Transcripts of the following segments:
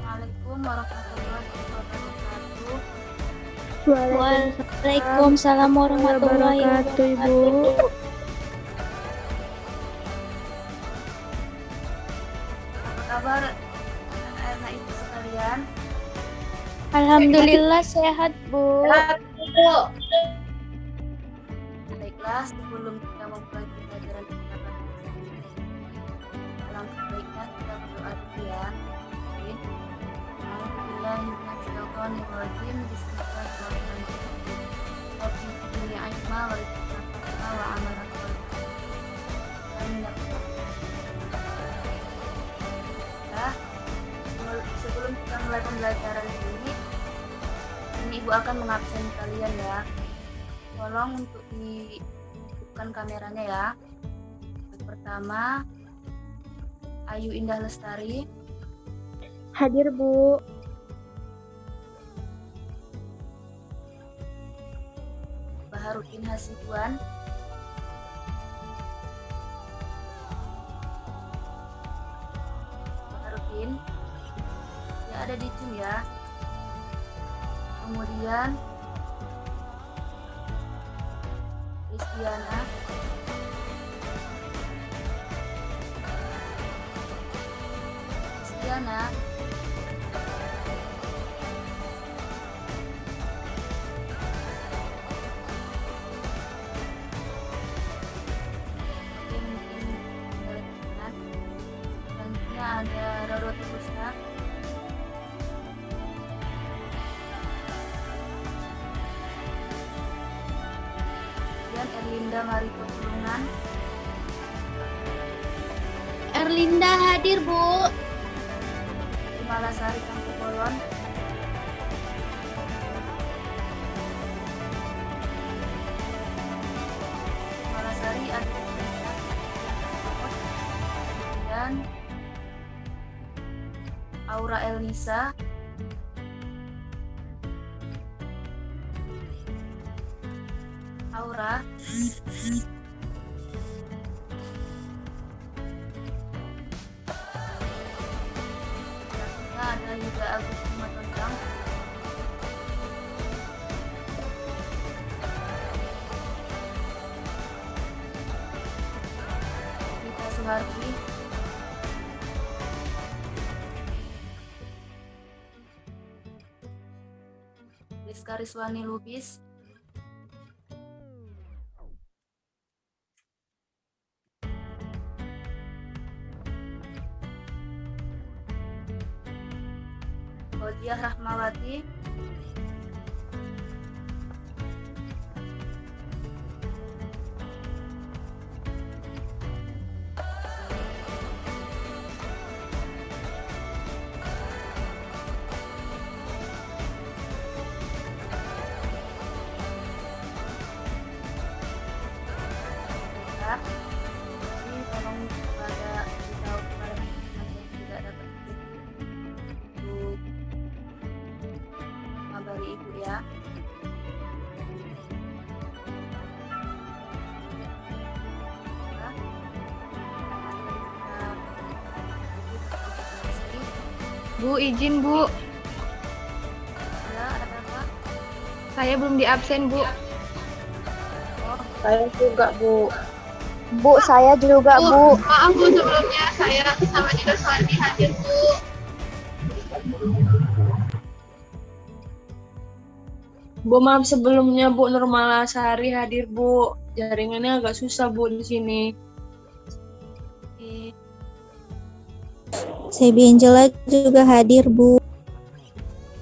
Assalamualaikum warahmatullahi wabarakatuh. Waalaikumsalam warahmatullahi wabarakatuh, Ibu. Apa kabar anak ibu sekalian? Alhamdulillah sehat, Bu. Baiklah, sebelum kita memulai pelajaran kita pada hari ini, alangkah baiknya kita berdoa dulu ya. Alhamdulillahirrahmanirrahim. Bismillahirrahmanirrahim. Rabbi zidni ilma warzuqna wa amalan sholihan. Amin ya rabbal alamin. Nah, sebelum kita mulai pembelajaran ini Ibu akan mengabsen kalian ya. Tolong untuk dihidupkan kameranya ya. Yang pertama, Ayu Indah Lestari. Hadir, Bu. Baharudin Hasibuan. Baharudin, dia ada di Zoom ya. Kemudian Kristiana. Selanjutnya ada Roro Tulusna. Kemudian Erlinda Mariko Tulungan. Erlinda hadir, Bu. Malasari Kangku Bolon. Malasari ada dan Aura Elnisa. Aura. Ada juga Agus Matondang. Rita Suhardi. Rizka Rizwani Lubis. Odiah Rahmawati. Ini tolong kepada beritahu kepada teman-teman yang tidak dapat untuk mengabari Ibu ya. Bu, izin Bu. Ya, ada apa? Saya belum di absen, Bu. Saya juga, Bu. Bu, saya juga, Bu. Maaf Bu, sebelumnya saya sama Dina Suwandi hadir, Bu. Bu, maaf sebelumnya Bu, Nurmala Sehari hadir, Bu. Jaringannya agak susah, Bu, di sini. Sebi Angela juga hadir, Bu.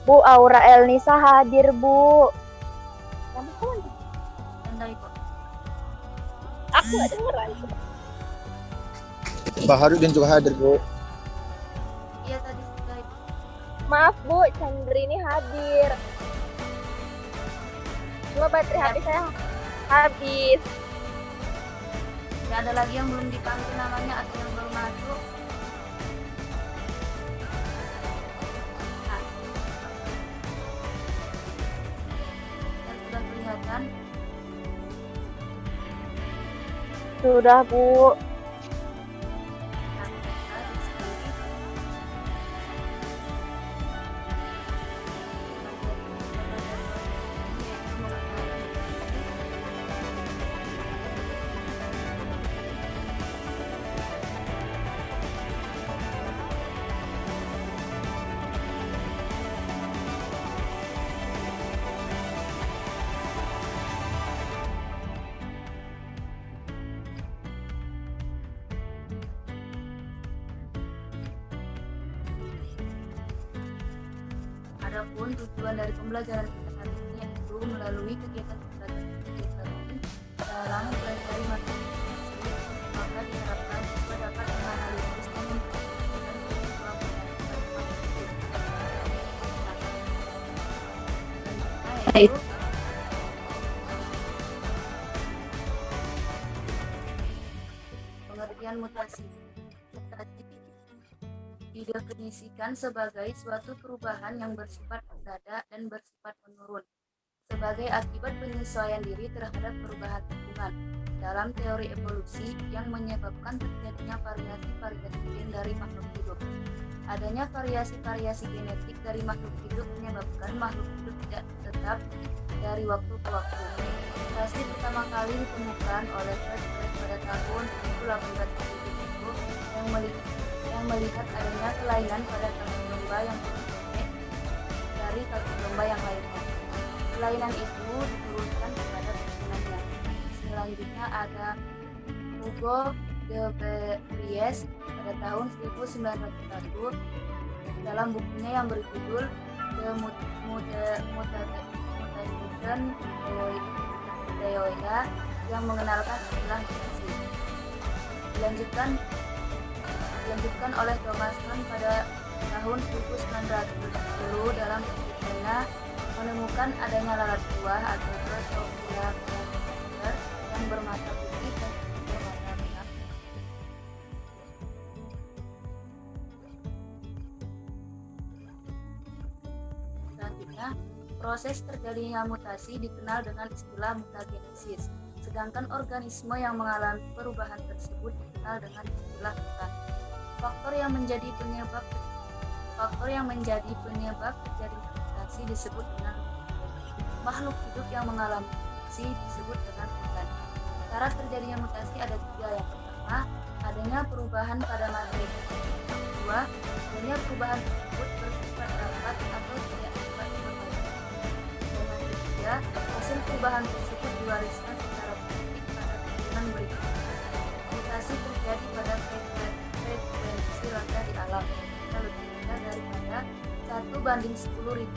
Bu, Aura Elnisa hadir, Bu. Aku gak dengeran. Baharudin juga hadir, Bu. Iya tadi sudah itu. Maaf, Bu, Chandrini hadir. Cuma baterai HP saya habis. Ya, ada lagi yang belum dipanggil namanya atau yang belum masuk. Nah, yang sudah kelihatan. Sudah, Bu. Nah, kita di sini. Adapun tujuan dari pembelajaran kita hari ini yaitu melalui kegiatan dalam mempelajari materi tersebut, maka diharapkan siswa dapat menganalisis dan menginterpretasikan peristiwa selanjutnya yaitu pengertian mutasi. Mutasi didefinisikan sebagai suatu perubahan yang bersifat mendadak dan bersifat menurun sebagai akibat penyesuaian diri terhadap perubahan lingkungan dalam teori evolusi yang menyebabkan terjadinya variasi-variasi gen dari makhluk hidup. Adanya variasi-variasi genetik dari makhluk hidup menyebabkan makhluk hidup tidak tetap dari waktu ke waktu. Mutasi pertama kali ditemukan oleh Fred pada tahun 1870 yang melihat adanya kelainan pada kaki domba yang pendek dari kaki domba yang lainnya. Kelainan itu diturunkan kepada turunannya. Selanjutnya ada Hugo de Vries pada tahun 1901 dalam bukunya yang berjudul The Mutation Theory yang mengenalkan istilah mutasi. Dilanjutkan oleh Thomas Mann pada tahun 1910 dalam penelitiannya menemukan adanya lalat buah atau Drosophila yang bermata putih dan bermata merah. Selanjutnya, proses terjadinya mutasi dikenal dengan istilah mutagenesis, sedangkan organisme yang mengalami perubahan tersebut dikenal dengan istilah mutan. Faktor yang menjadi penyebab terjadinya mutasi disebut dengan makhluk hidup yang mengalami mutasi disebut dengan mutan. Cara terjadinya mutasi ada tiga. Yang pertama, adanya perubahan pada materi. Yang kedua, adanya perubahan tersebut bersifat dapat atau tidak dapat diperbaiki. Dan yang ketiga, hasil perubahan tersebut diwariskan secara genetik pada keturunan berikutnya. Mutasi terjadi pada frekuensi rendah di alam, lebih rendah daripada 1:10.000.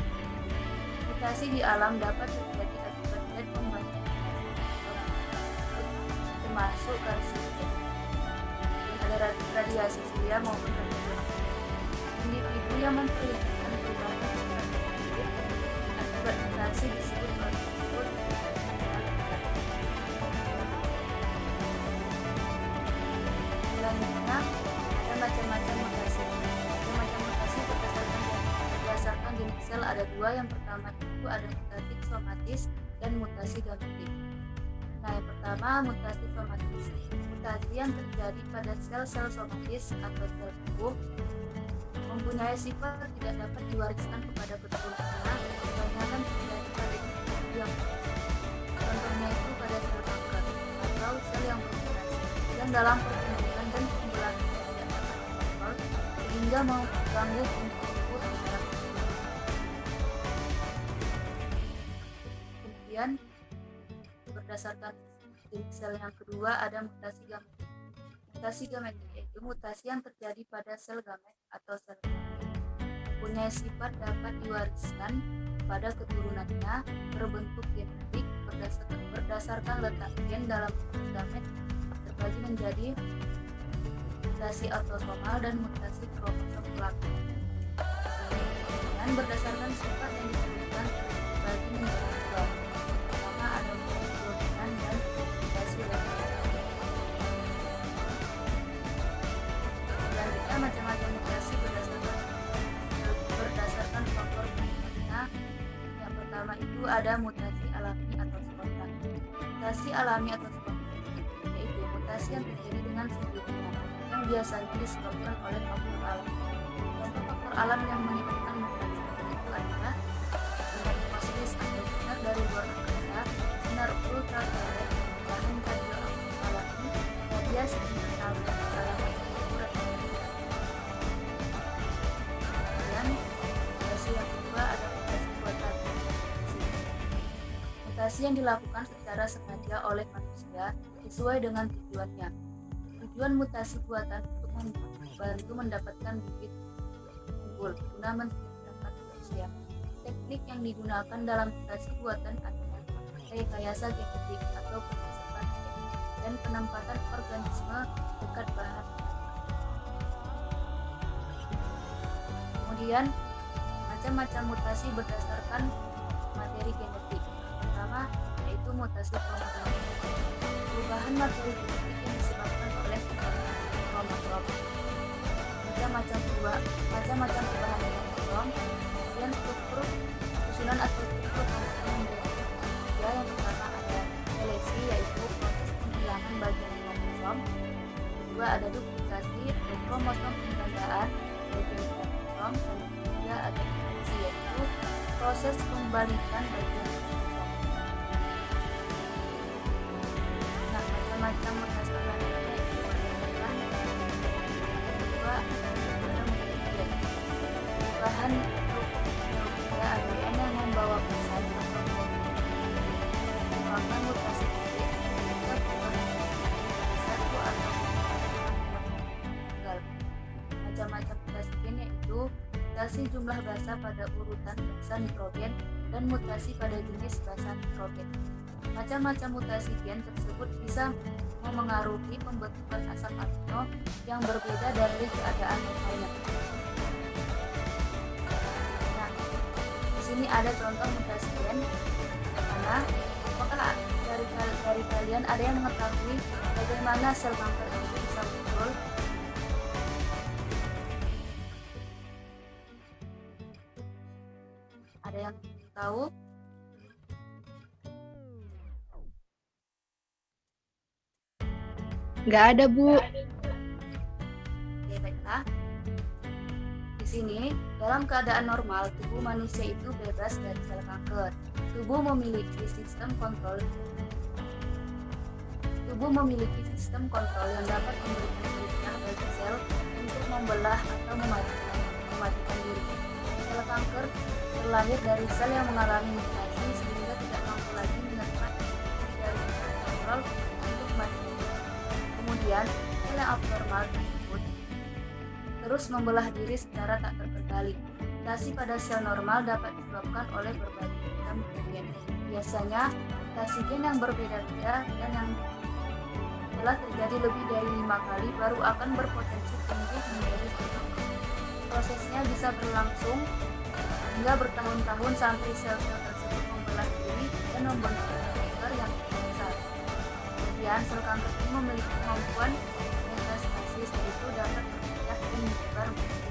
Mutasi di alam dapat terjadi akibat zat pembentuk termasuk karsinogen, ada radiasi surya maupun radiasi. Individu yang memperlihatkan perubahan tersebut akibat mutasi disebut organisme. Selanjutnya ada macam-macam mutasi. Macam-macam mutasi berdasarkan jenis sel ada dua. Yang pertama itu ada mutasi somatis dan mutasi gametik. Nah, yang pertama mutasi somatis. Mutasi yang terjadi pada sel-sel somatis atau sel tubuh mempunyai sifat tidak dapat diwariskan kepada keturunannya, kebanyakan terjadi pada individu yang contohnya itu pada sel kanker atau sel yang bermutasi yang dalam perkembangan dan pembelahan tidak dapat dikontrol sehingga mengganggu fungsi tubuh secara keseluruhan. Kemudian berdasarkan jenis sel yang kedua ada mutasi gametik. Mutasi gametik yaitu mutasi yang terjadi pada sel gamet atau sel mempunyai sifat dapat diwariskan pada keturunannya berbentuk genetik berdasarkan letak gen dalam gamet terbagi menjadi mutasi autosomal dan mutasi kromosom pelaku. Dan berdasarkan sifat yang ditentukan terbagi menjadi dua. Pertama ada mutasi dominan dan mutasi resisten. Selanjutnya macam-macam mutasi berdasarkan faktor penyebabnya. Yang pertama itu ada mutasi alami atau spontan. Mutasi alami atau spontan yaitu mutasi yang terjadi dengan sendirinya yang biasanya disebabkan oleh faktor alam. Contoh faktor alam yang menyebabkan mutasi itu adalah sinar kosmis atau sinar dari luar angkasa, sinar ultraviolet, bahan radioaktif alami, radiasi internal dan salah satu yang kedua ada mutasi buatan. Mutasi yang dilakukan secara sengaja oleh manusia sesuai dengan tujuannya. Tujuan mutasi buatan untuk membantu mendapatkan bibit unggul guna meningkatkan usia. Teknik yang digunakan dalam mutasi buatan adalah rekayasa genetik atau pengesepan gen dan penempatan organisme dekat bahan. Kemudian, macam-macam mutasi berdasarkan materi genetik. Pertama, yaitu mutasi kromosom. Perubahan materi genetik yang disebabkan oleh kromosom. Macam-macam perubahan kromosom, kemudian struktur susunan atau struktur kromosom yang berbeda. Yang pertama ada selesi, yaitu proses penghilangan bagian kromosom. Kedua ada duplikasi atau kromosom penggandaan bagian kromosom. Dan ketiga ada mutasi, yaitu proses pembalikan bagian kromosom. Nah, macam-macam mutasi lainnya yaitu berdasarkan kedua ada mutasi gen. Perubahan struktur ADN yang membawa pesan atau protein merupakan mutasi gen ketika perubahan satu atau tunggal. Macam-macam mutasi gen yaitu mutasi jumlah basa pada urutan basa nitrogen dan mutasi pada jenis basa nitrogen. Macam-macam mutasi gen tersebut bisa memengaruhi pembentukan asam amino yang berbeda dari keadaan normalnya. Nah, di sini ada contoh mutasi gen. Mana? Apakah dari kalian ada yang mengetahui bagaimana sel kanker itu bisa muncul? Ada yang tahu? Nggak ada, Bu. Oke, baiklah. Di sini, dalam keadaan normal, tubuh manusia itu bebas dari sel kanker. Tubuh memiliki sistem kontrol yang dapat memberikan perintah bagi sel untuk membelah atau mematikan diri. Sel kanker terlahir dari sel yang mengalami mutasi sehingga tidak mampu lagi menerima instruksi dari sistem kontrol untuk mati. Kemudian, sel yang abnormal tersebut terus membelah diri secara tak terkendali. Mutasi pada sel normal dapat disebabkan oleh berbagai macam gen. Biasanya, mutasi gen yang berbeda-beda dan yang telah terjadi lebih dari 5 kali baru akan berpotensi tumbuh menjadi sel kanker. Prosesnya bisa berlangsung hingga bertahun-tahun sampai sel-sel tersebut membelah diri dan membentuk kanker yang besar. Kemudian, sel kanker ini memiliki kemampuan metastasis, yaitu dapat berpindah dan menyebar menjadi.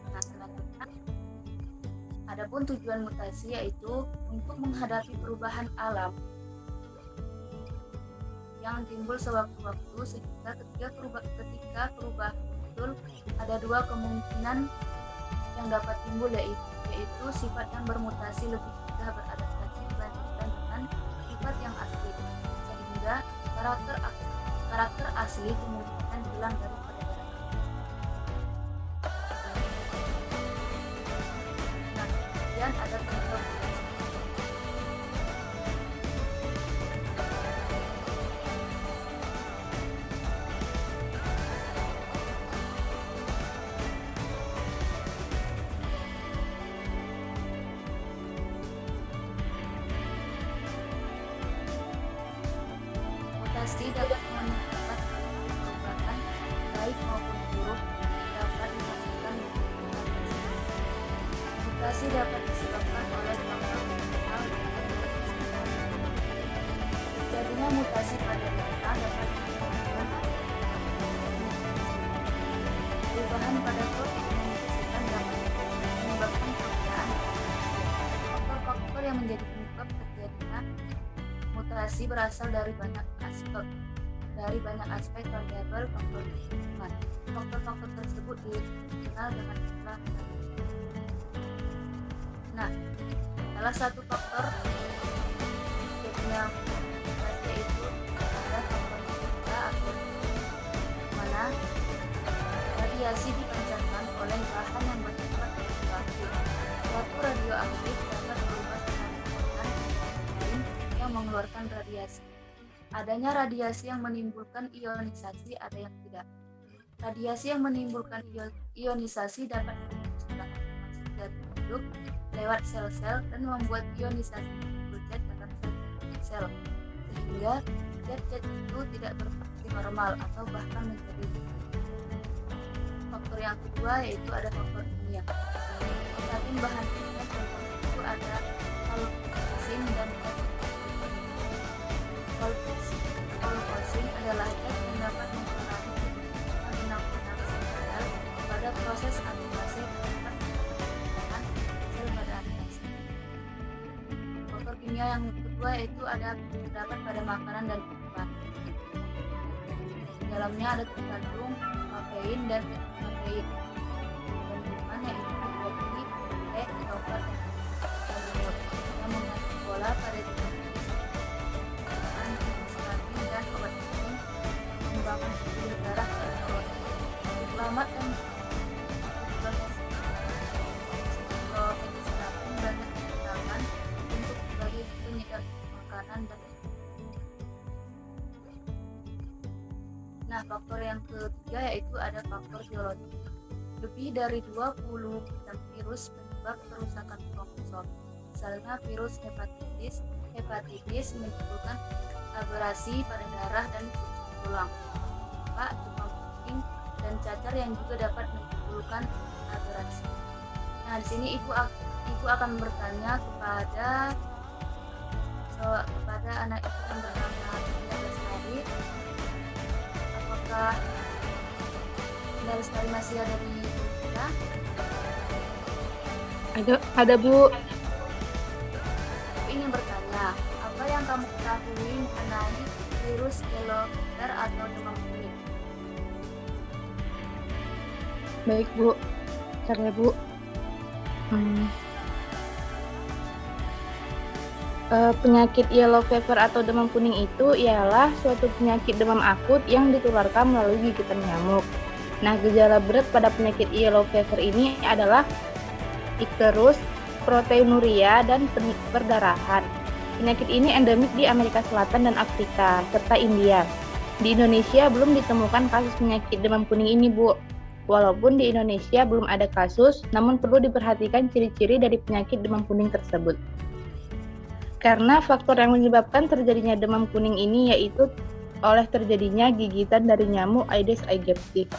Nah, selanjutnya, adapun tujuan mutasi yaitu untuk menghadapi perubahan alam yang timbul sewaktu-waktu, sehingga ketika perubahan muncul ada dua kemungkinan yang dapat timbul, yaitu sifat yang bermutasi lebih mudah beradaptasi dibandingkan dengan sifat yang asli, sehingga karakter asli kemungkinan hilang dari peredaran. Nah, kemudian ada contoh mutasi. Mutasi dapat menyebabkan perubahan baik maupun buruk dapat dihasilkan mutasi. Mutasi dapat disebabkan oleh faktor internal dan eksternal. Terjadinya mutasi pada DNA dapat menyebabkan perubahan pada protein yang menghasilkan dapat menyebabkan perbedaan. Faktor-faktor yang menjadi penyebab terjadinya mutasi berasal dari banyak aspek variabel faktor lingkungan. Faktor-faktor tersebut dikenal dengan istilah mutasi. Nah, salah satu faktor terjadinya mutasi yaitu ada faktor fisika atau mana radiasi dipancarkan oleh bahan yang bersifat radioaktif. Suatu radioaktif dapat berubah dengan organ lain yang mengeluarkan radiasi. Adanya radiasi yang menimbulkan ionisasi, ada yang tidak. Radiasi yang menimbulkan ionisasi dapat disebut hidup lewat sel-sel dan membuat ionisasi zat dalam sel, sehingga zat-zat itu tidak berfungsi normal atau bahkan menjadi rusak. Faktor yang kedua yaitu ada faktor kimia. Selain bahan kimia contoh itu ada kolposin dan kolposin adalah zat yang dapat mempengaruhi benang-benang sel pada proses aktivasi perkembangan sel pada adaptasi. Faktor kimia yang kedua yaitu ada terdapat pada makanan dan minuman. Di dalamnya ada terkandung kafein dan kafein. Dan minuman yaitu kopi, teh, coklat, dan yogurt yang mengandung bola pada dan obat ini mengembangkan pembuluh darah dan otot. Selamat dan siklopexidin banyak digunakan untuk sebagai penyedap makanan dan Nah, faktor yang ketiga yaitu ada faktor biologi. Lebih dari 20 macam virus penyebab kerusakan kromosom. Misalnya virus hepatitis menimbulkan abrasi pada darah dan tulang, demam kuning dan cacar yang juga dapat menimbulkan abrasi. Nah, di sini ibu akan bertanya kepada anak ibu yang bernama 13 hari, apakah 13 hari masih ada di kita? Ada Bu. Aku ingin bertanya, apa yang kamu ketahui mengenai virus yellow fever atau demam kuning? Baik Bu, bentar ya Bu. Penyakit yellow fever atau demam kuning itu ialah suatu penyakit demam akut yang ditularkan melalui gigitan nyamuk. Nah, gejala berat pada penyakit yellow fever ini adalah ikterus, proteinuria, dan perdarahan. Penyakit ini endemik di Amerika Selatan dan Afrika, serta India. Di Indonesia belum ditemukan kasus penyakit demam kuning ini, Bu. Walaupun di Indonesia belum ada kasus, namun perlu diperhatikan ciri-ciri dari penyakit demam kuning tersebut. Karena faktor yang menyebabkan terjadinya demam kuning ini yaitu oleh terjadinya gigitan dari nyamuk Aedes aegypti.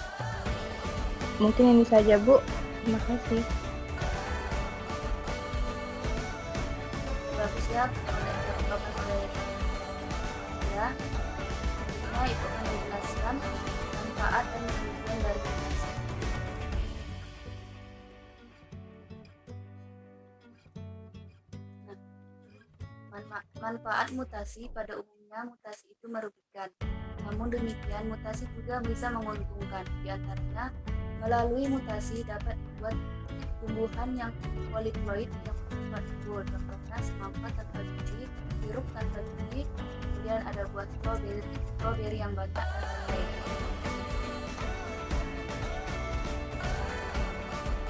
Mungkin ini saja, Bu. Terima kasih. Bagus ya, ya. Nah, itu akan dijelaskan manfaat dan kerugian dari mutasi. Manfaat mutasi pada umumnya mutasi itu merugikan. Namun demikian, mutasi juga bisa menguntungkan. Di antaranya, melalui mutasi dapat dibuat tumbuhan yang poliploid yang bersifat subur. Contohnya semangka tanpa biji, jeruk tanpa biji, kemudian ada buah stroberi yang banyak dan lain-lain.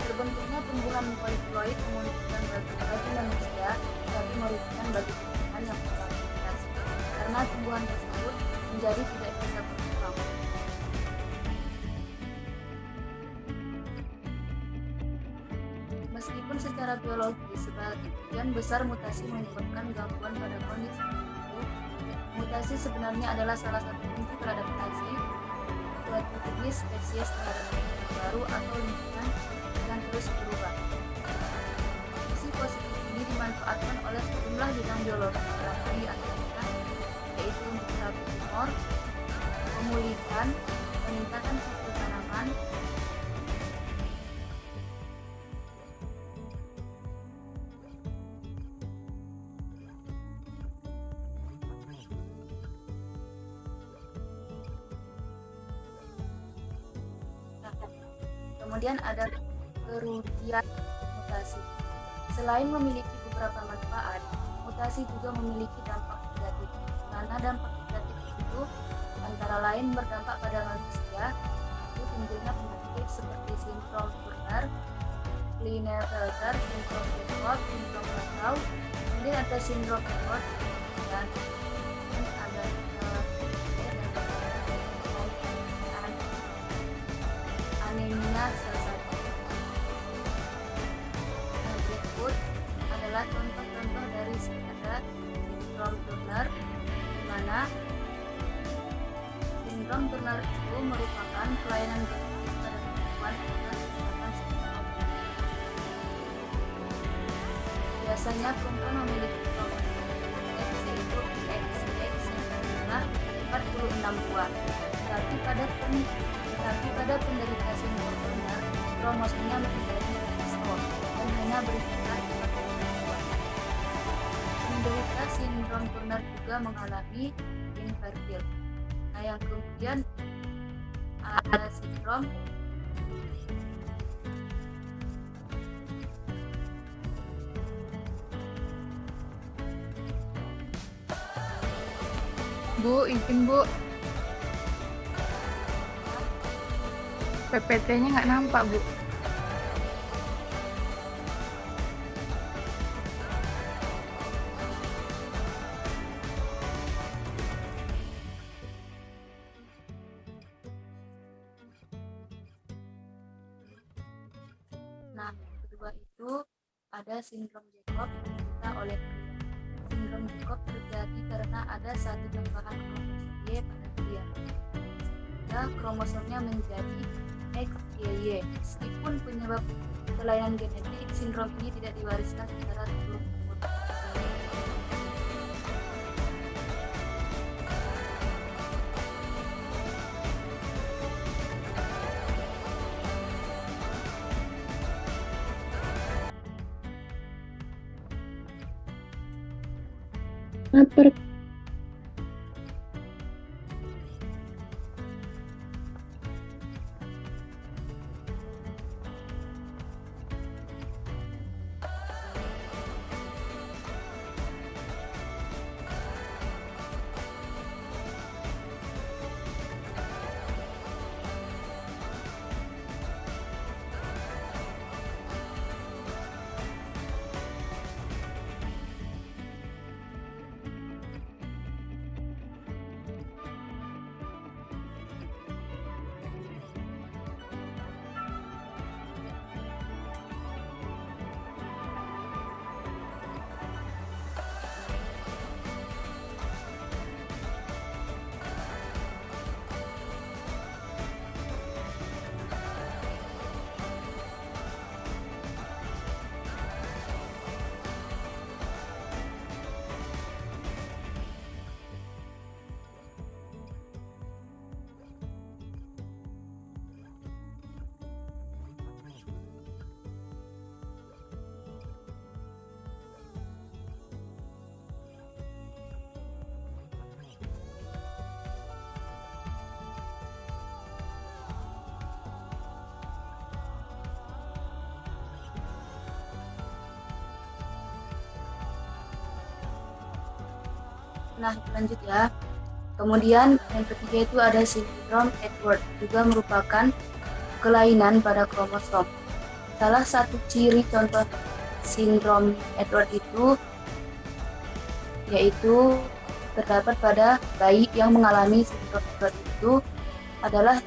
Terbentuknya tumbuhan poliploid menguntungkan bagi manusia, tapi merugikan bagi tumbuhan yang mengalami mutasi, karena tumbuhan tersebut menjadi tidak bisa berkembang. Meskipun secara biologi sebagian besar mutasi menyebabkan gangguan pada kondisi tertentu, mutasi sebenarnya adalah salah satu kunci beradaptasi suatu jenis spesies terhadap lingkungan baru atau lingkungan yang terus berubah. Sisi positif ini dimanfaatkan oleh sejumlah bidang biologi beberapa di antaranya yaitu untuk terapi tumor, pemulihan, peningkatan struktur tanaman, kemudian ada kerugian mutasi. Selain memiliki beberapa manfaat, mutasi juga memiliki dampak negatif. Karena dampak negatif itu antara lain berdampak pada manusia, itu timbulnya penyakit seperti sindrom Turner, Klinefelter, sindrom Edward, sindrom Nassau, kemudian ada sindrom Edward, dan ada anemia sel saja. Nah, Turner itu merupakan kelainan genetik pada perempuan dengan merupakan sindrom. Biasanya perempuan memiliki kromosom X yaitu XX yang berjumlah 46 buah. Tapi pada penderita sindrom Turner, kromosomnya menjadi XO dan hanya berjumlah 42 buah. Penderita sindrom Turner juga mengalami infertil. Nah, yang kemudian ada sindrom Bu, izin Bu. PPT-nya nggak nampak, Bu. Nah, yang kedua itu ada sindrom Jacob yang diderita oleh pria. Sindrom Jacob terjadi karena ada satu tambahan kromosom Y pada pria, sehingga kromosomnya menjadi XY. Meskipun penyebab kelainan genetik, sindrom ini tidak diwariskan secara turun-temurun. Lapar. Nah, lanjut ya. Kemudian yang ketiga itu ada sindrom Edward, juga merupakan kelainan pada kromosom. Salah satu ciri contoh sindrom Edward itu yaitu terdapat pada bayi yang mengalami sindrom Edward itu adalah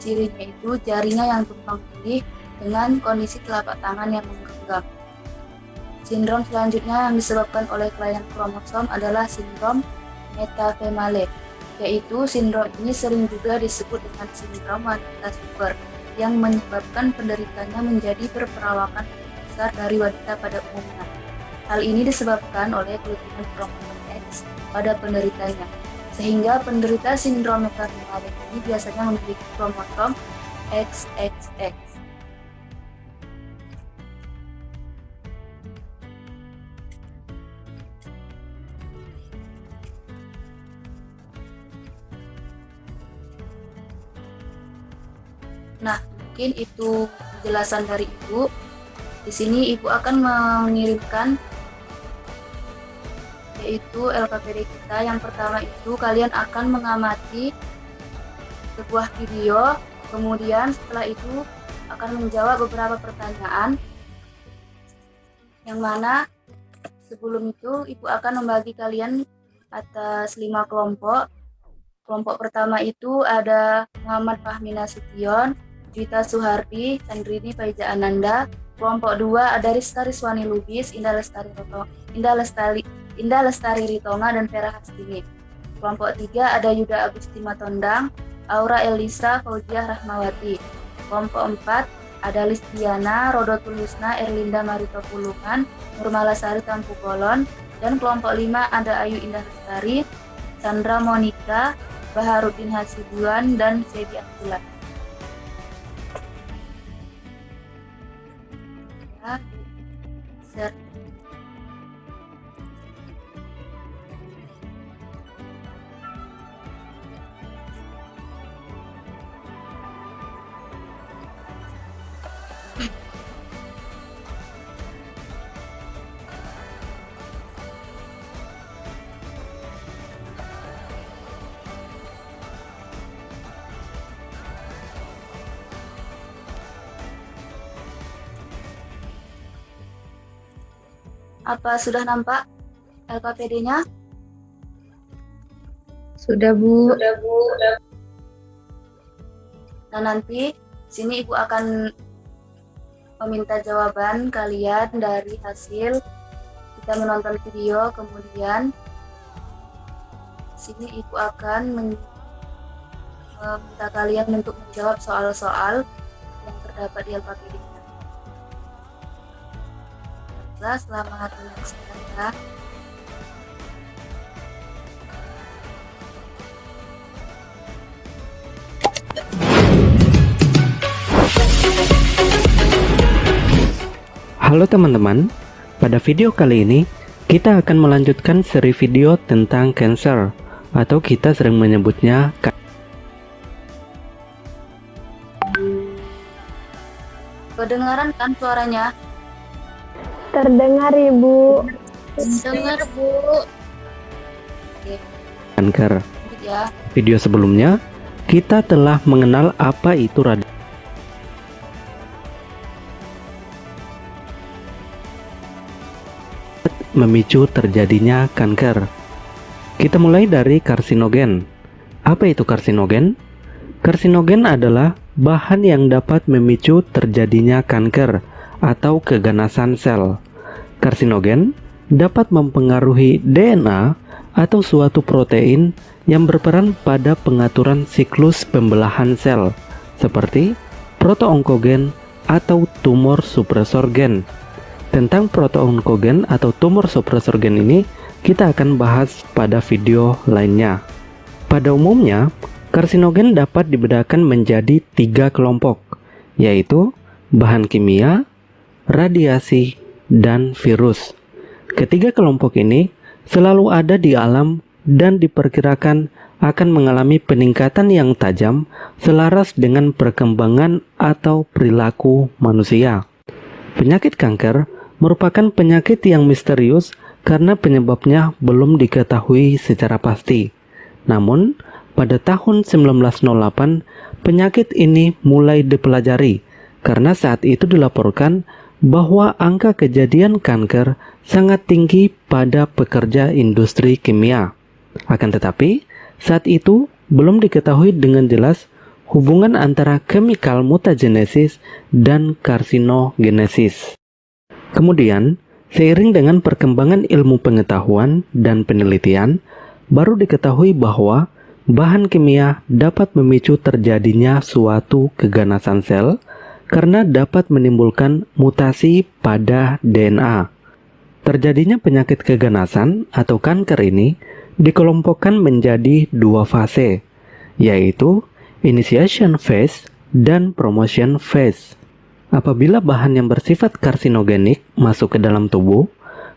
cirinya itu jarinya yang tumpang tindih dengan kondisi telapak tangan yang menggenggam. Sindrom selanjutnya yang disebabkan oleh kelainan kromosom adalah sindrom Metapemale, yaitu sindrom ini sering juga disebut dengan sindrom wanita super, yang menyebabkan penderitanya menjadi berperawakan besar dari wanita pada umumnya. Hal ini disebabkan oleh kelebihan kromosom X pada penderitanya, sehingga penderita sindrom Metapemale ini biasanya memiliki kromosom XXX. Nah, mungkin itu penjelasan dari Ibu. Di sini Ibu akan mengirimkan yaitu LKPD kita. Yang pertama itu kalian akan mengamati sebuah video, kemudian setelah itu akan menjawab beberapa pertanyaan, yang mana sebelum itu Ibu akan membagi kalian atas 5 kelompok. Kelompok pertama itu ada Muhammad Fahmi Nasution, Juwita Suhardi, Chandrini Paiza Ananda. Kelompok 2 ada Rizka Rizwani Lubis, Indah Lestari Ritonga, dan Vera Hastini. Kelompok 3 ada Yuda Agusti Matondang, Aura Elisa Fauziah Rahmawati. Kelompok 4 ada Lisdiana Rodotul Husna Erlinda Marito Pulungan Nurmalasari Tampu Kolon. Dan kelompok 5 ada Ayu Indah Lestari, Sandra Monica, Baharudin Hasibuan, dan Sedi Abdullah. Ya, share. Apa sudah nampak LKPD-nya? Sudah, Bu. Nah, nanti sini Ibu akan meminta jawaban kalian dari hasil kita menonton video, kemudian sini Ibu akan meminta kalian untuk menjawab soal-soal yang terdapat di LKPD-nya. Selamat menyaksikan ya. Halo teman-teman, pada video kali ini kita akan melanjutkan seri video tentang cancer atau kita sering menyebutnya Kedengaran kan suaranya? Terdengar, Ibu. Dengar, Bu. kanker. Lanjut ya. Video sebelumnya kita telah mengenal apa itu radiasi memicu terjadinya kanker. Kita mulai dari karsinogen. Apa itu karsinogen? Karsinogen adalah bahan yang dapat memicu terjadinya kanker atau keganasan sel. Karsinogen dapat mempengaruhi DNA atau suatu protein yang berperan pada pengaturan siklus pembelahan sel, seperti proto-onkogen atau tumor supresor gen. Tentang proto-onkogen atau tumor supresor gen ini kita akan bahas pada video lainnya. Pada umumnya, karsinogen dapat dibedakan menjadi 3 kelompok, yaitu bahan kimia, radiasi, dan virus. Ketiga kelompok ini selalu ada di alam dan diperkirakan akan mengalami peningkatan yang tajam selaras dengan perkembangan atau perilaku manusia. Penyakit kanker merupakan penyakit yang misterius karena penyebabnya belum diketahui secara pasti. Namun, pada tahun 1908, penyakit ini mulai dipelajari karena saat itu dilaporkan bahwa angka kejadian kanker sangat tinggi pada pekerja industri kimia. Akan tetapi, saat itu belum diketahui dengan jelas hubungan antara chemical mutagenesis dan karsinogenesis. Kemudian, seiring dengan perkembangan ilmu pengetahuan dan penelitian, baru diketahui bahwa bahan kimia dapat memicu terjadinya suatu keganasan sel karena dapat menimbulkan mutasi pada DNA. Terjadinya penyakit keganasan atau kanker ini dikelompokkan menjadi 2 fase, yaitu initiation phase dan promotion phase. Apabila bahan yang bersifat karsinogenik masuk ke dalam tubuh,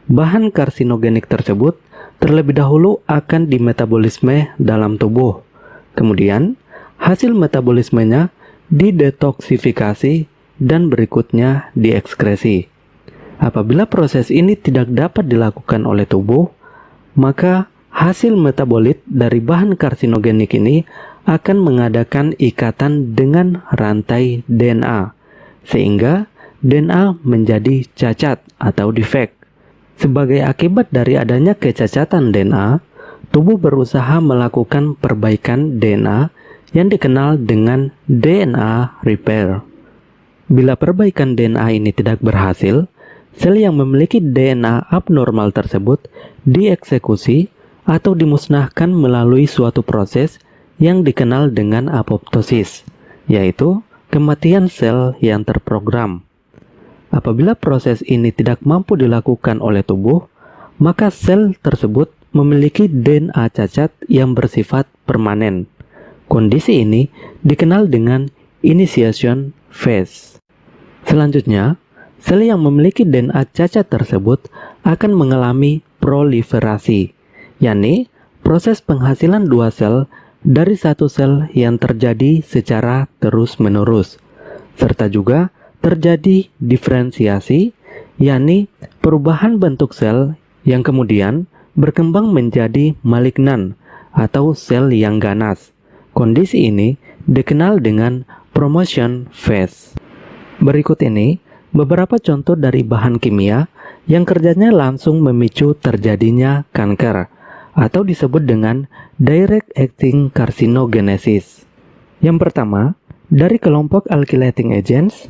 bahan karsinogenik tersebut terlebih dahulu akan dimetabolisme dalam tubuh. Kemudian, hasil metabolismenya didetoksifikasi dan berikutnya diekskresi. Apabila proses ini tidak dapat dilakukan oleh tubuh, maka hasil metabolit dari bahan karsinogenik ini akan mengadakan ikatan dengan rantai DNA, sehingga DNA menjadi cacat atau defect. Sebagai akibat dari adanya kecacatan DNA, tubuh berusaha melakukan perbaikan DNA yang dikenal dengan DNA repair. Bila perbaikan DNA ini tidak berhasil, sel yang memiliki DNA abnormal tersebut dieksekusi atau dimusnahkan melalui suatu proses yang dikenal dengan apoptosis, yaitu kematian sel yang terprogram. Apabila proses ini tidak mampu dilakukan oleh tubuh, maka sel tersebut memiliki DNA cacat yang bersifat permanen. Kondisi ini dikenal dengan initiation phase. Selanjutnya, sel yang memiliki DNA cacat tersebut akan mengalami proliferasi, yakni proses penghasilan dua sel dari satu sel yang terjadi secara terus-menerus, serta juga terjadi diferensiasi, yakni perubahan bentuk sel yang kemudian berkembang menjadi malignan atau sel yang ganas. Kondisi ini dikenal dengan promotion phase. Berikut ini beberapa contoh dari bahan kimia yang kerjanya langsung memicu terjadinya kanker atau disebut dengan direct acting carcinogenesis. Yang pertama, dari kelompok alkylating agents,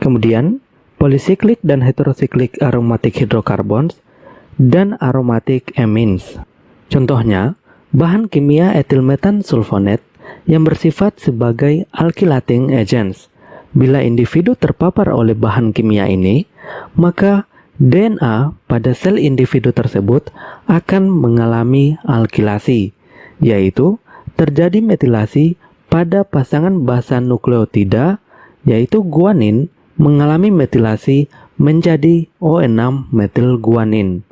kemudian polycyclic dan heterocyclic aromatic hydrocarbons, dan aromatic amines. Contohnya, bahan kimia etil metan sulfonat yang bersifat sebagai alkylating agents. Bila individu terpapar oleh bahan kimia ini, maka DNA pada sel individu tersebut akan mengalami alkilasi, yaitu terjadi metilasi pada pasangan basa nukleotida, yaitu guanin mengalami metilasi menjadi O6 metilguanin.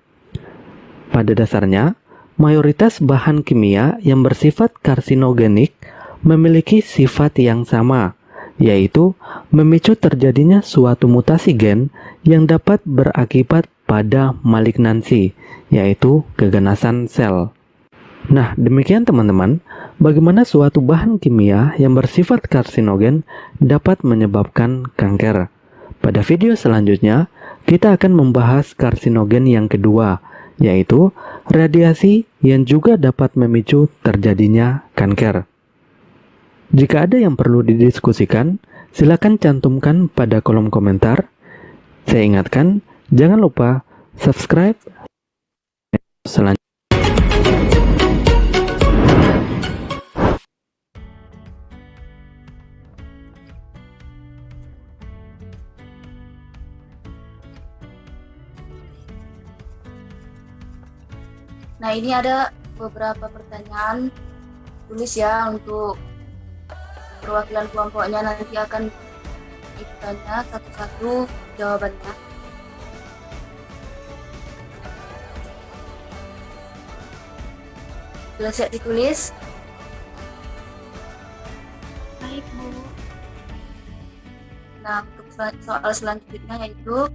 Pada dasarnya, mayoritas bahan kimia yang bersifat karsinogenik memiliki sifat yang sama, yaitu memicu terjadinya suatu mutasi gen yang dapat berakibat pada malignansi, yaitu keganasan sel. Nah, demikian teman-teman, bagaimana suatu bahan kimia yang bersifat karsinogen dapat menyebabkan kanker. Pada video selanjutnya, kita akan membahas karsinogen yang kedua, yaitu radiasi yang juga dapat memicu terjadinya kanker. Jika ada yang perlu didiskusikan, silakan cantumkan pada kolom komentar. Saya ingatkan, jangan lupa subscribe. Selanjutnya. Nah, ini ada beberapa pertanyaan tulis ya untuk perwakilan kelompoknya, nanti akan ditanya satu-satu jawabannya. Sudah siap ditulis? Baik, Bu. Nah, untuk soal selanjutnya yaitu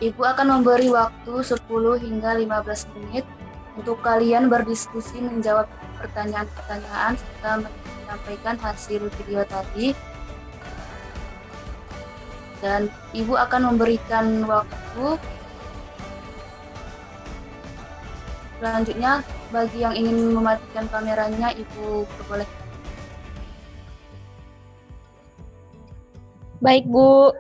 Ibu akan memberi waktu 10 hingga 15 menit untuk kalian berdiskusi, menjawab pertanyaan-pertanyaan, serta menyampaikan hasil video tadi. Dan Ibu akan memberikan waktu. Selanjutnya, bagi yang ingin mematikan kameranya, Ibu perbolehkan. Baik, Bu.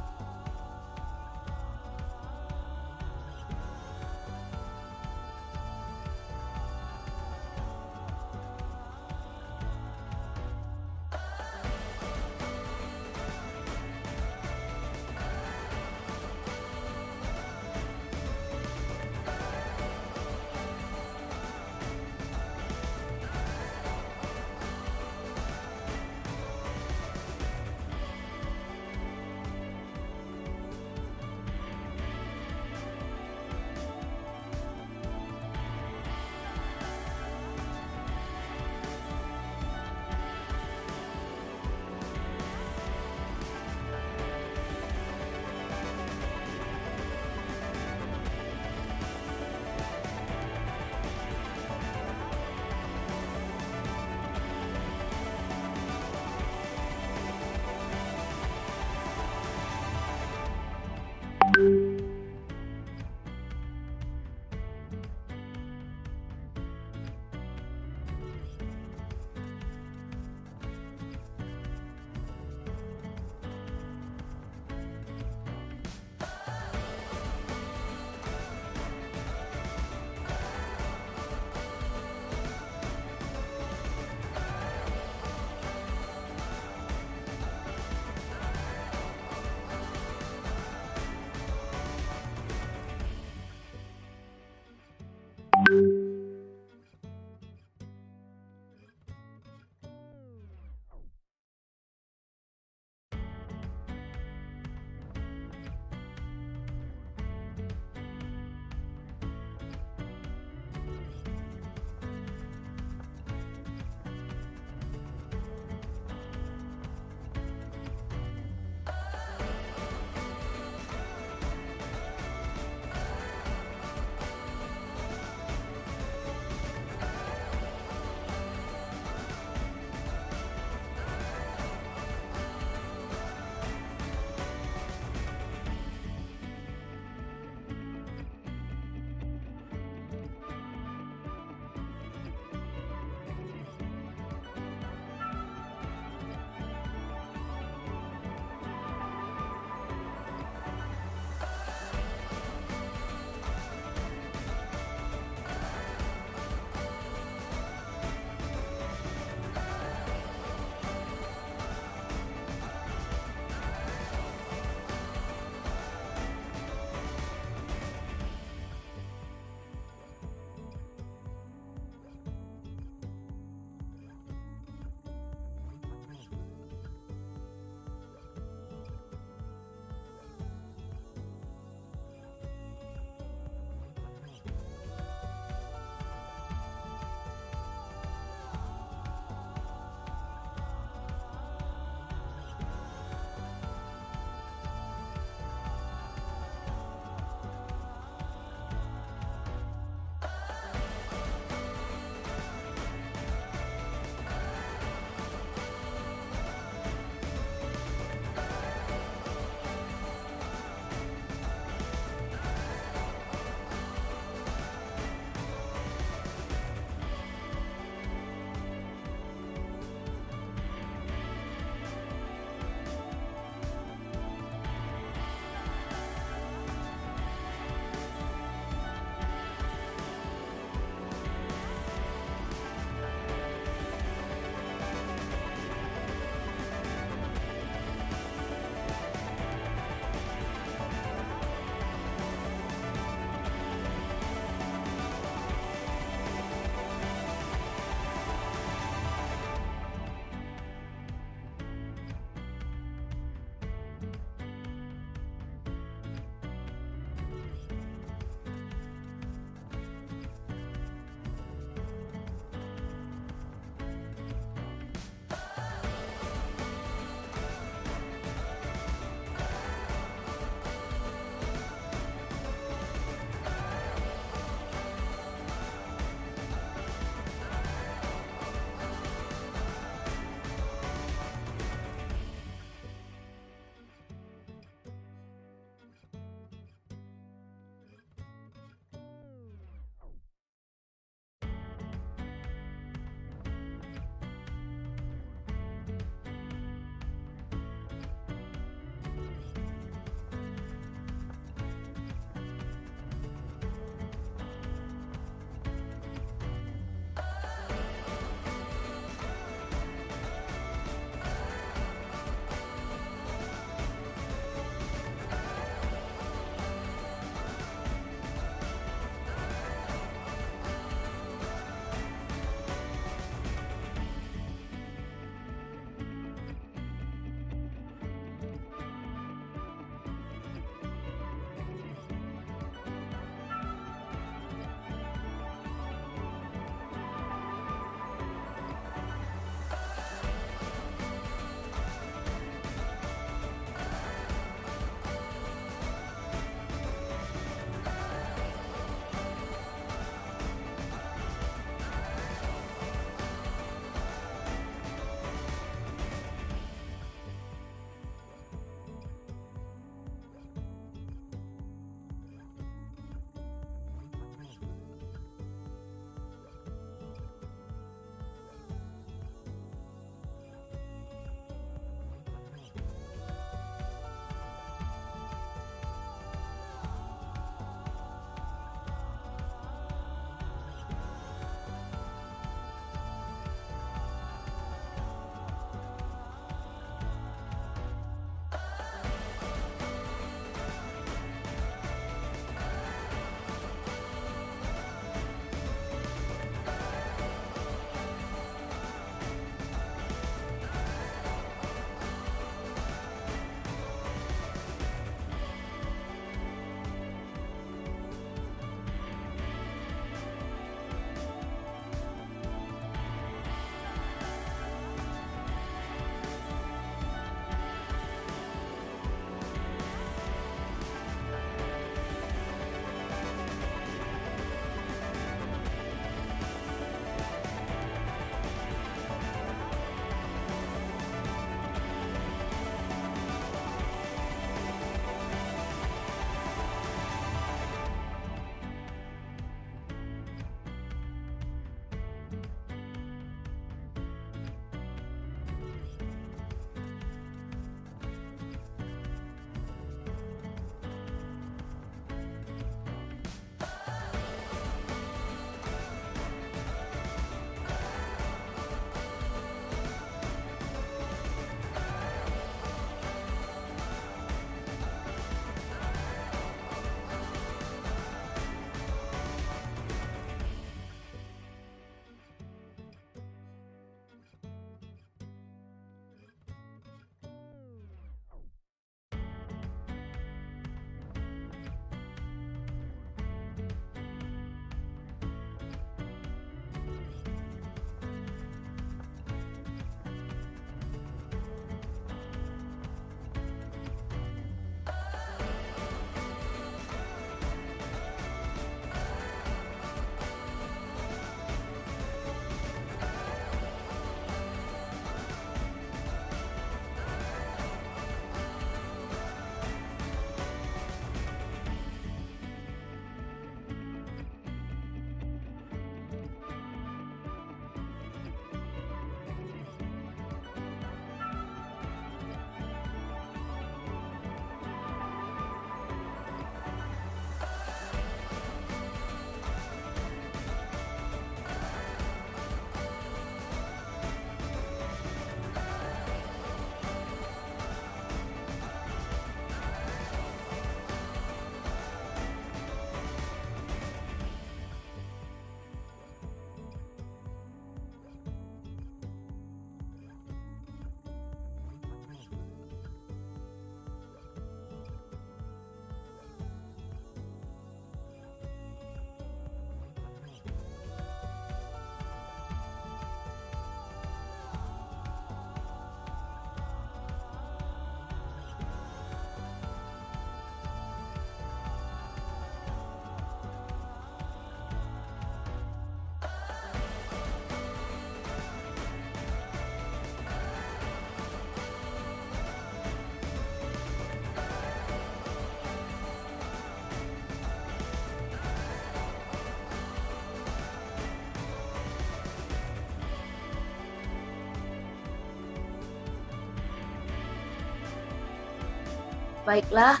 Baiklah,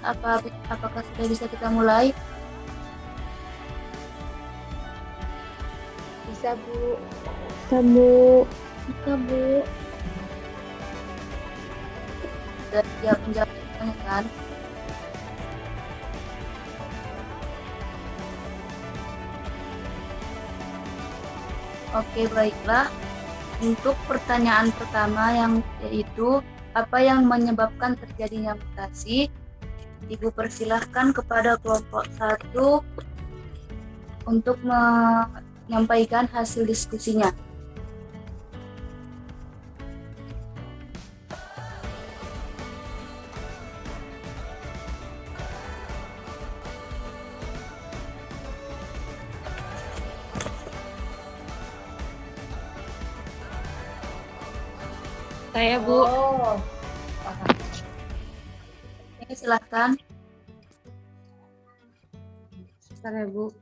apakah sudah bisa kita mulai? Bisa, Bu. Bisa, Bu. Bisa, Bu. Sudah siap menjawab semuanya kan? Oke, baiklah. Untuk pertanyaan pertama yang yaitu apa yang menyebabkan terjadinya mutasi? Ibu persilahkan kepada kelompok 1 untuk menyampaikan hasil diskusinya. Saya, Bu. Oke, silahkan. Bentar ya, Bu.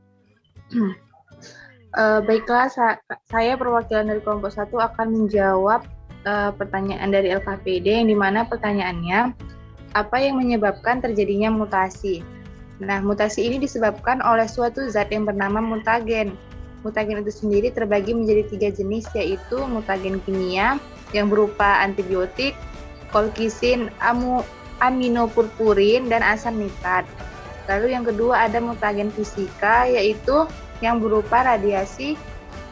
Baiklah, saya perwakilan dari kelompok 1 akan menjawab pertanyaan dari LKPD yang dimana pertanyaannya apa yang menyebabkan terjadinya mutasi. Nah, mutasi ini disebabkan oleh suatu zat yang bernama mutagen. Mutagen itu sendiri terbagi menjadi 3 jenis, yaitu mutagen kimia yang berupa antibiotik, kolkisin, aminopurpurin, dan asam nitrat. Lalu yang kedua ada mutagen fisika, yaitu yang berupa radiasi,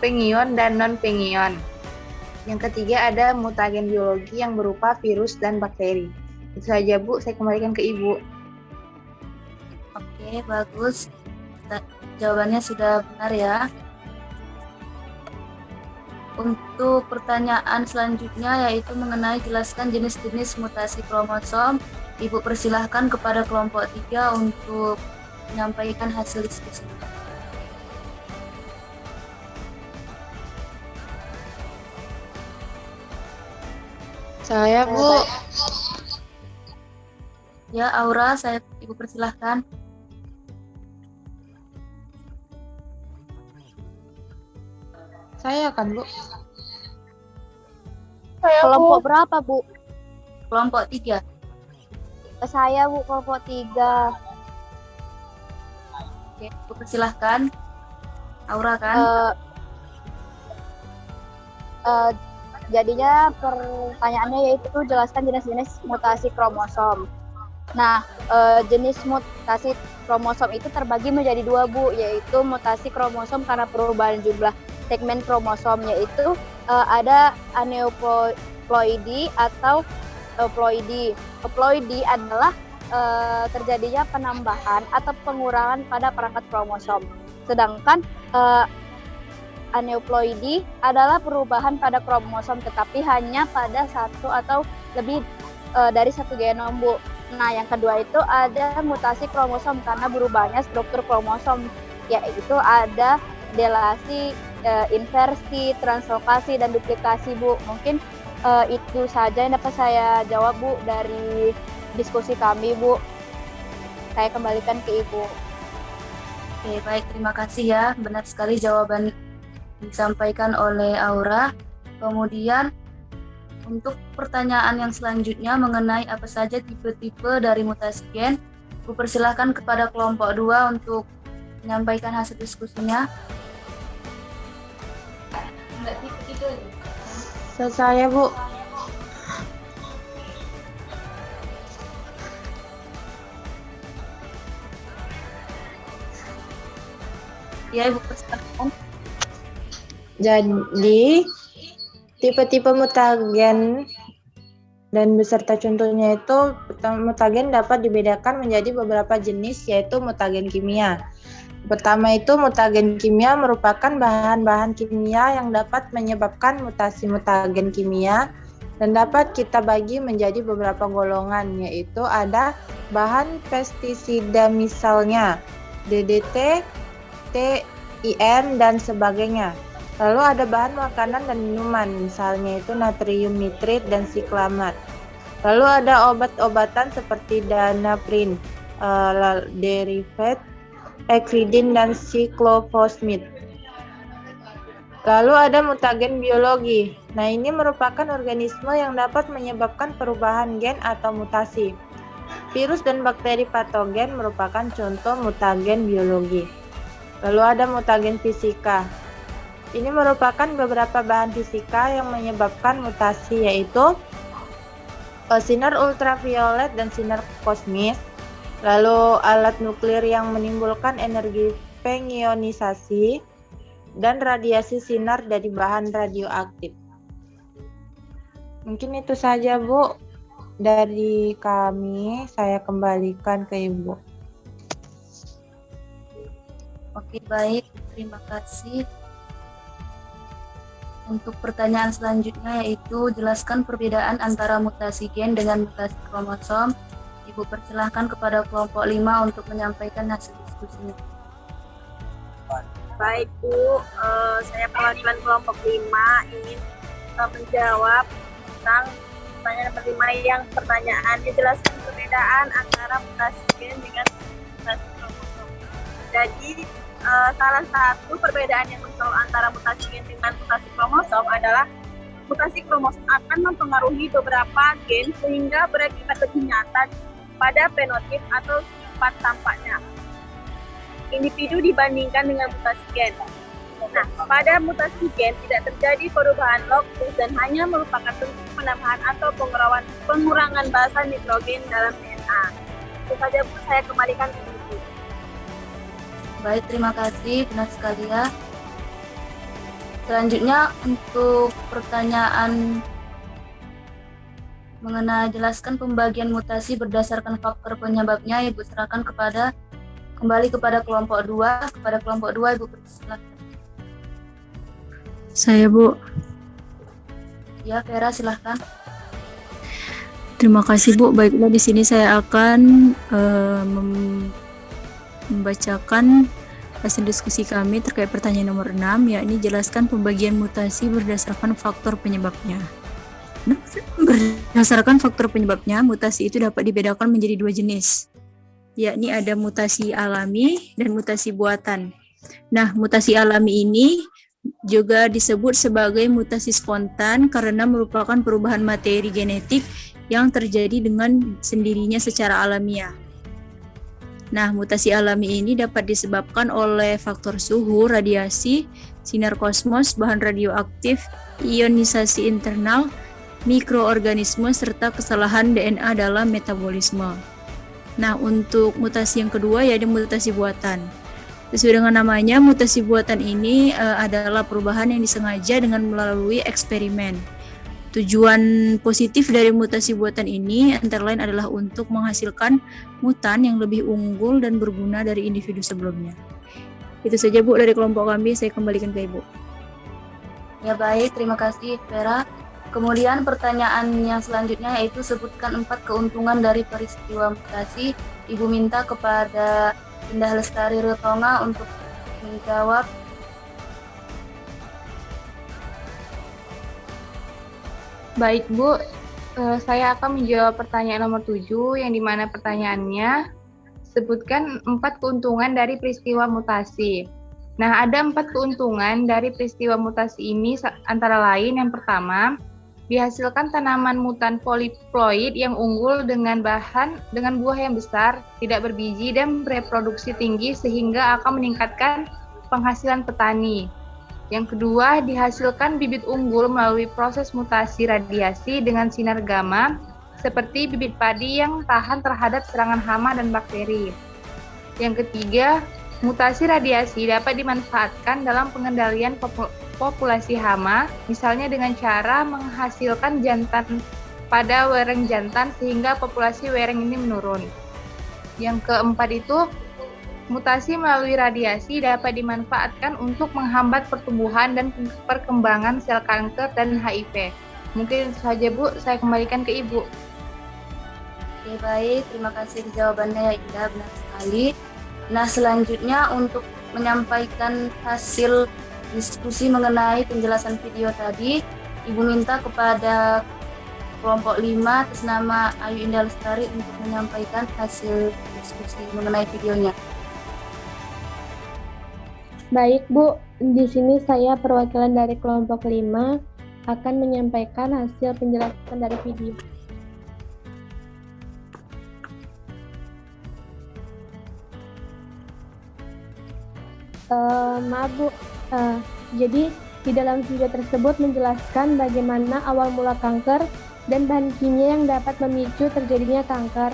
pengion, dan non-pengion. Yang ketiga ada mutagen biologi yang berupa virus dan bakteri. Itu saja, Bu. Saya kembalikan ke Ibu. Oke, bagus. Jawabannya sudah benar ya. Untuk pertanyaan selanjutnya yaitu mengenai jelaskan jenis-jenis mutasi kromosom. Ibu persilahkan kepada kelompok 3 untuk menyampaikan hasil diskusi. Saya, Bu. Ya, Aura, Ibu persilahkan. Saya kan, Bu. Kelompok berapa, Bu? Kelompok 3. Saya, Bu, kelompok 3. Oke, Ibu persilahkan. Aura kan? Jadinya pertanyaannya yaitu jelaskan jenis-jenis mutasi kromosom. Nah, jenis mutasi kromosom itu terbagi menjadi 2, Bu, yaitu mutasi kromosom karena perubahan jumlah segmen kromosom, yaitu ada aneuploidi atau euploidi. Euploidi adalah terjadinya penambahan atau pengurangan pada perangkat kromosom. Sedangkan aneuploidi adalah perubahan pada kromosom tetapi hanya pada satu atau lebih dari satu genom, Bu. Nah, yang kedua itu ada mutasi kromosom karena berubahnya struktur kromosom, yaitu ada delasi, inversi, translokasi, dan duplikasi, Bu. Mungkin itu saja yang dapat saya jawab, Bu, dari diskusi kami, Bu. Saya kembalikan ke Ibu. Oke, baik, terima kasih ya. Benar sekali jawaban disampaikan oleh Aura. Kemudian untuk pertanyaan yang selanjutnya mengenai apa saja tipe-tipe dari mutasi gen, aku persilahkan kepada kelompok 2 untuk menyampaikan hasil diskusinya. Saya, Bu. Ya, Ibu persilahkan. Jadi, tipe-tipe mutagen dan beserta contohnya itu, mutagen dapat dibedakan menjadi beberapa jenis, yaitu mutagen kimia. Pertama itu mutagen kimia merupakan bahan-bahan kimia yang dapat menyebabkan mutasi mutagen kimia dan dapat kita bagi menjadi beberapa golongan, yaitu ada bahan pestisida misalnya DDT, TIM, dan sebagainya. Lalu ada bahan makanan dan minuman, misalnya itu natrium nitrit dan siklamat. Lalu ada obat-obatan seperti danaprin, derivat, ekridin, dan siklofosmid. Lalu ada mutagen biologi. Nah, ini merupakan organisme yang dapat menyebabkan perubahan gen atau mutasi. Virus dan bakteri patogen merupakan contoh mutagen biologi. Lalu ada mutagen fisika. Ini merupakan beberapa bahan fisika yang menyebabkan mutasi, yaitu sinar ultraviolet dan sinar kosmis, lalu alat nuklir yang menimbulkan energi pengionisasi, dan radiasi sinar dari bahan radioaktif. Mungkin itu saja, Bu. Dari kami, saya kembalikan ke Ibu. Oke, baik. Terima kasih. Untuk pertanyaan selanjutnya yaitu jelaskan perbedaan antara mutasi gen dengan mutasi kromosom. Ibu persilahkan kepada kelompok 5 untuk menyampaikan hasil diskusinya. Baik Bu, saya perwakilan kelompok 5 ingin menjawab tentang pertanyaan nomor 5 yang pertanyaannya jelaskan perbedaan antara mutasi gen dengan mutasi kromosom. Jadi salah satu perbedaan yang mendasar antara mutasi gen dengan mutasi kromosom adalah mutasi kromosom akan mempengaruhi beberapa gen sehingga berakibat lebih nyata pada fenotip atau sifat tampaknya individu dibandingkan dengan mutasi gen. Nah, pada mutasi gen tidak terjadi perubahan lokus dan hanya merupakan bentuk penambahan atau pengurangan basa nitrogen dalam DNA. Itu saja Bu, saya kembalikan ke Ibu. Baik, terima kasih benar sekali ya. Selanjutnya untuk pertanyaan mengenai jelaskan pembagian mutasi berdasarkan faktor penyebabnya, Ibu serahkan kembali kepada kelompok 2. Kepada kelompok 2, Ibu persilakan. Saya, Bu. Ya, Vera silahkan. Terima kasih, Bu. Baiklah, di sini saya akan membacakan hasil diskusi kami terkait pertanyaan nomor 6, yakni jelaskan pembagian mutasi berdasarkan faktor penyebabnya. Nah, berdasarkan faktor penyebabnya, mutasi itu dapat dibedakan menjadi 2 jenis, yakni ada mutasi alami dan mutasi buatan. Nah, mutasi alami ini juga disebut sebagai mutasi spontan karena merupakan perubahan materi genetik yang terjadi dengan sendirinya secara alamiah. Nah, mutasi alami ini dapat disebabkan oleh faktor suhu, radiasi, sinar kosmos, bahan radioaktif, ionisasi internal, mikroorganisme, serta kesalahan DNA dalam metabolisme. Nah, untuk mutasi yang kedua yaitu mutasi buatan. Sesuai dengan namanya, mutasi buatan ini adalah perubahan yang disengaja dengan melalui eksperimen. Tujuan positif dari mutasi buatan ini antara lain adalah untuk menghasilkan mutan yang lebih unggul dan berguna dari individu sebelumnya. Itu saja, Bu, dari kelompok kami. Saya kembalikan ke Ibu. Ya, baik, terima kasih Vera. Kemudian pertanyaan yang selanjutnya yaitu sebutkan 4 keuntungan dari peristiwa mutasi. Ibu minta kepada Indah Lestari Rutonga untuk menjawab. Baik, Bu. Saya akan menjawab pertanyaan nomor 7, yang dimana pertanyaannya sebutkan 4 keuntungan dari peristiwa mutasi. Nah, ada 4 keuntungan dari peristiwa mutasi ini, antara lain yang pertama, dihasilkan tanaman mutan poliploid yang unggul dengan buah yang besar, tidak berbiji, dan bereproduksi tinggi sehingga akan meningkatkan penghasilan petani. Yang kedua, dihasilkan bibit unggul melalui proses mutasi radiasi dengan sinar gamma, seperti bibit padi yang tahan terhadap serangan hama dan bakteri. Yang ketiga, mutasi radiasi dapat dimanfaatkan dalam pengendalian populasi hama, misalnya dengan cara menghasilkan jantan pada wereng jantan sehingga populasi wereng ini menurun. Yang keempat itu, mutasi melalui radiasi dapat dimanfaatkan untuk menghambat pertumbuhan dan perkembangan sel kanker dan HIV. Mungkin itu saja, Bu, saya kembalikan ke Ibu. Oke, baik, terima kasih jawabannya ya Indah, benar sekali. Nah, selanjutnya untuk menyampaikan hasil diskusi mengenai penjelasan video tadi, Ibu minta kepada kelompok 5 atas nama Ayu Indah Lestari untuk menyampaikan hasil diskusi mengenai videonya. Baik, Bu. Di sini saya perwakilan dari kelompok 5 akan menyampaikan hasil penjelasan dari video. Maaf Bu, jadi di dalam video tersebut menjelaskan bagaimana awal mula kanker dan bahan kimia yang dapat memicu terjadinya kanker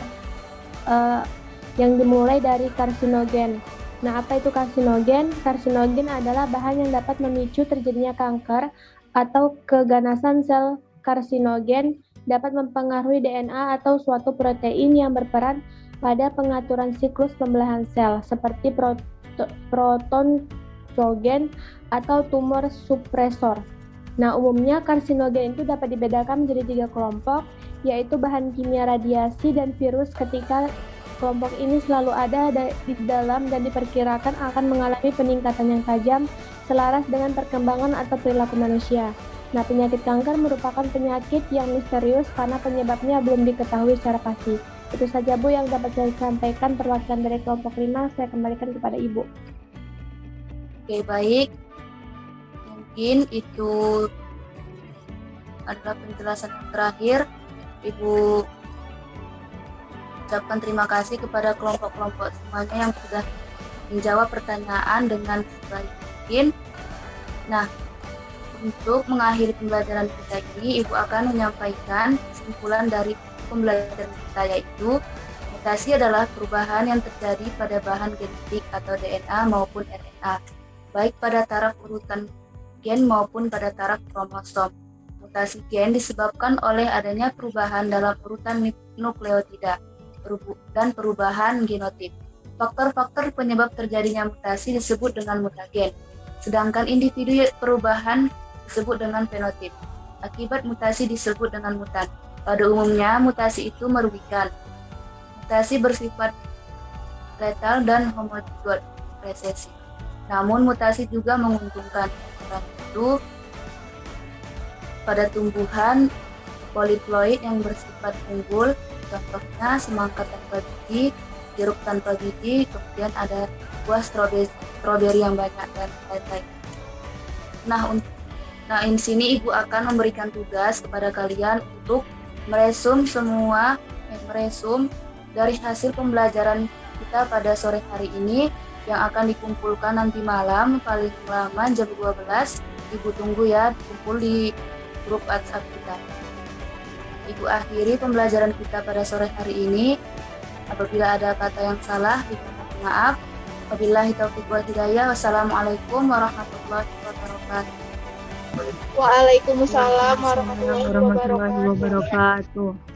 yang dimulai dari karsinogen. Nah, apa itu karsinogen? Karsinogen adalah bahan yang dapat memicu terjadinya kanker atau keganasan sel karsinogen dapat mempengaruhi DNA atau suatu protein yang berperan pada pengaturan siklus pembelahan sel seperti protoncogen atau tumor supresor. Nah, umumnya karsinogen itu dapat dibedakan menjadi 3 kelompok, yaitu bahan kimia, radiasi, dan virus. Ketika kelompok ini selalu ada di dalam dan diperkirakan akan mengalami peningkatan yang tajam selaras dengan perkembangan atau perilaku manusia. Nah, penyakit kanker merupakan penyakit yang misterius karena penyebabnya belum diketahui secara pasti. Itu saja Bu yang dapat saya sampaikan perwakilan dari kelompok 5. Saya kembalikan kepada Ibu. Oke, baik. Mungkin itu adalah penjelasan yang terakhir. Ibu ucapkan terima kasih kepada kelompok-kelompok semuanya yang sudah menjawab pertanyaan dengan sebaik mungkin. Nah, untuk mengakhiri pembelajaran kita ini, Ibu akan menyampaikan kesimpulan dari pembelajaran kita, yaitu mutasi adalah perubahan yang terjadi pada bahan genetik atau DNA maupun RNA, baik pada taraf urutan gen maupun pada taraf kromosom. Mutasi gen disebabkan oleh adanya perubahan dalam urutan nukleotida dan perubahan genotip. Faktor-faktor penyebab terjadinya mutasi disebut dengan mutagen, sedangkan individu perubahan disebut dengan fenotip. Akibat mutasi disebut dengan mutan. Pada umumnya, mutasi itu merugikan. Mutasi bersifat letal dan homozigot resesi. Namun, mutasi juga menguntungkan. Karena itu, pada tumbuhan poliploid yang bersifat unggul, contohnya semangka tanpa biji, jeruk tanpa biji, kemudian ada buah stroberi yang banyak dan lain-lain. Nah, di sini Ibu akan memberikan tugas kepada kalian untuk meresum dari hasil pembelajaran kita pada sore hari ini yang akan dikumpulkan nanti malam, paling lama jam 12. Ibu tunggu ya, kumpul di grup WhatsApp kita. Ibu akhiri pembelajaran kita pada sore hari ini. Apabila ada kata yang salah, Ibu mohon maaf. Wabillahi taufiq wal hidayah. Wassalamualaikum warahmatullahi wabarakatuh. Waalaikumsalam warahmatullahi Warahmatullahi wabarakatuh.